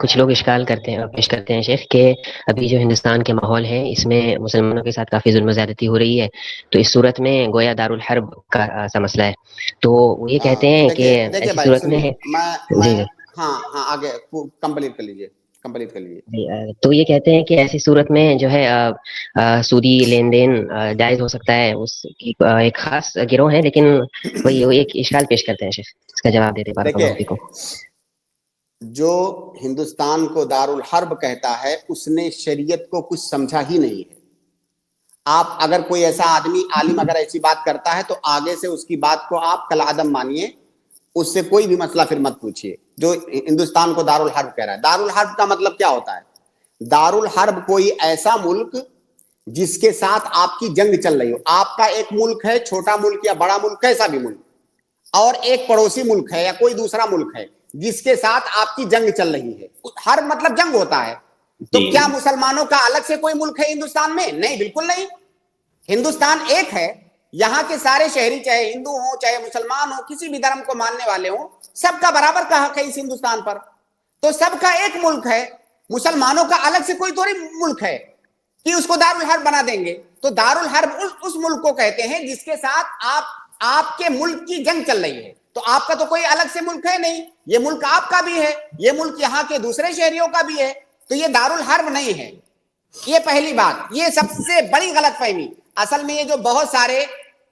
کچھ لوگ اشکال کرتے ہیں پیش کرتے ہیں شیخ کہ ابھی جو ہندوستان کے ماحول ہے اس میں مسلمانوں کے ساتھ کافی ظلم و زیادتی ہو رہی ہے، تو اس صورت میں گویا دارالحرب کا سا مسئلہ ہے، تو وہ یہ کہتے ہیں کہ دیکھیے دیکھیے ایسی بھائی صورت میں سنیے، جی میں جی ہاں ہاں آگے کمپلیٹ کر لیجیے، کمپلیٹ کر لیجیے۔ جی، تو یہ کہتے ہیں کہ ایسی صورت میں جو ہے سودی لین دین جائز ہو سکتا ہے، اس کی ایک خاص گروہ ہے، لیکن وہ ایک اشکال پیش کرتے ہیں شیخ، اس کا جواب دیتے بارک دیکھیے اللہ فیکم۔ جو ہندوستان کو دارالحرب کہتا ہے اس نے شریعت کو کچھ سمجھا ہی نہیں ہے۔ آپ اگر کوئی ایسا آدمی عالم اگر ایسی بات کرتا ہے تو آگے سے اس کی بات کو آپ کالعدم مانیے، اس سے کوئی بھی مسئلہ پھر مت پوچھیے۔ جو ہندوستان کو دارالحرب کہہ رہا ہے، دارالحرب کا مطلب کیا ہوتا ہے؟ دارالحرب کوئی ایسا ملک جس کے ساتھ آپ کی جنگ چل رہی ہو۔ آپ کا ایک ملک ہے، چھوٹا ملک یا بڑا ملک، کیسا بھی ملک، اور ایک پڑوسی ملک ہے یا کوئی دوسرا ملک ہے جس کے ساتھ آپ کی جنگ چل رہی ہے۔ ہر مطلب جنگ ہوتا ہے۔ تو کیا مسلمانوں کا الگ سے کوئی ملک ہے ہندوستان میں؟ نہیں، بالکل نہیں۔ ہندوستان ایک ہے، یہاں کے سارے شہری چاہے ہندو ہوں چاہے مسلمان ہوں، کسی بھی دھرم کو ماننے والے ہوں، سب کا برابر کا حق ہے اس ہندوستان پر۔ تو سب کا ایک ملک ہے، مسلمانوں کا الگ سے کوئی تھوڑی ملک ہے کہ اس کو دارالحرب بنا دیں گے۔ تو دارالحرب اس ملک کو کہتے ہیں جس کے ساتھ آپ کے ملک کی جنگ چل رہی ہے۔ تو آپ کا تو کوئی الگ سے ملک ہے نہیں، یہ ملک آپ کا بھی ہے، یہ ملک یہاں کے دوسرے شہریوں کا بھی ہے، تو یہ دارالحرب نہیں ہے۔ یہ پہلی بات، یہ سب سے بڑی غلط فہمی۔ اصل میں یہ جو بہت سارے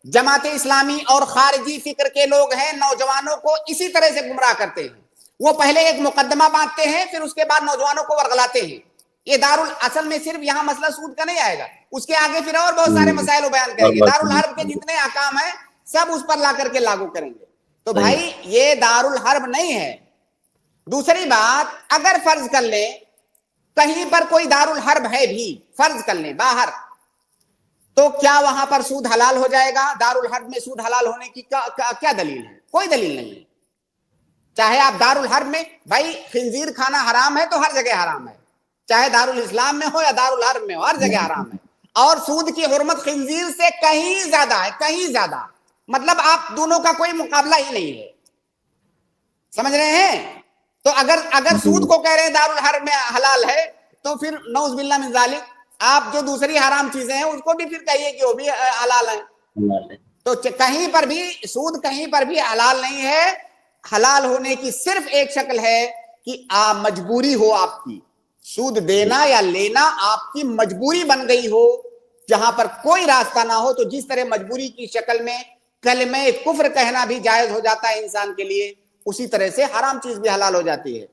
جماعت اسلامی اور خارجی فکر کے لوگ ہیں، نوجوانوں کو اسی طرح سے گمراہ کرتے ہیں۔ وہ پہلے ایک مقدمہ باندھتے ہیں، پھر اس کے بعد نوجوانوں کو ورغلاتے ہیں۔ یہ اصل میں صرف یہاں مسئلہ سود کا نہیں آئے گا، اس کے آگے پھر اور بہت سارے مسائل بیان کریں گے۔ دارالحرب کے جتنے احکام ہیں سب اس پر لا کر کے لاگو کریں گے۔ تو بھائی یہ دارالحرب نہیں ہے۔ دوسری بات، اگر فرض کر لیں کہیں پر کوئی دارالحرب ہے بھی، فرض کر لیں باہر، تو کیا وہاں پر سود حلال ہو جائے گا؟ دارالحرب میں سود حلال ہونے کی کیا دلیل ہے؟ کوئی دلیل نہیں ہے۔ چاہے آپ دارالحرب میں، بھائی خنزیر کھانا حرام ہے تو ہر جگہ حرام ہے، چاہے دارالاسلام میں ہو یا دارالحرب میں ہو، ہر جگہ حرام ہے۔ اور سود کی حرمت خنزیر سے کہیں زیادہ ہے، کہیں زیادہ، مطلب آپ دونوں کا کوئی مقابلہ ہی نہیں ہے۔ سمجھ رہے ہیں؟ تو اگر سود کو کہہ رہے ہیں دارالحرب میں حلال ہے، تو پھر نعوذ باللہ من ذالک آپ جو دوسری حرام چیزیں ہیں اس کو بھی پھر کہیے کہ وہ بھی حلال ہیں۔ تو کہیں پر بھی سود کہیں پر بھی حلال نہیں ہے۔ حلال ہونے کی صرف ایک شکل ہے کہ مجبوری ہو آپ کی، سود دینا یا لینا آپ کی مجبوری بن گئی ہو، جہاں پر کوئی راستہ نہ ہو۔ تو جس طرح مجبوری کی شکل میں کلمہ کفر کہنا بھی جائز ہو جاتا ہے انسان کے لیے، اسی طرح سے حرام چیز بھی حلال ہو جاتی ہے۔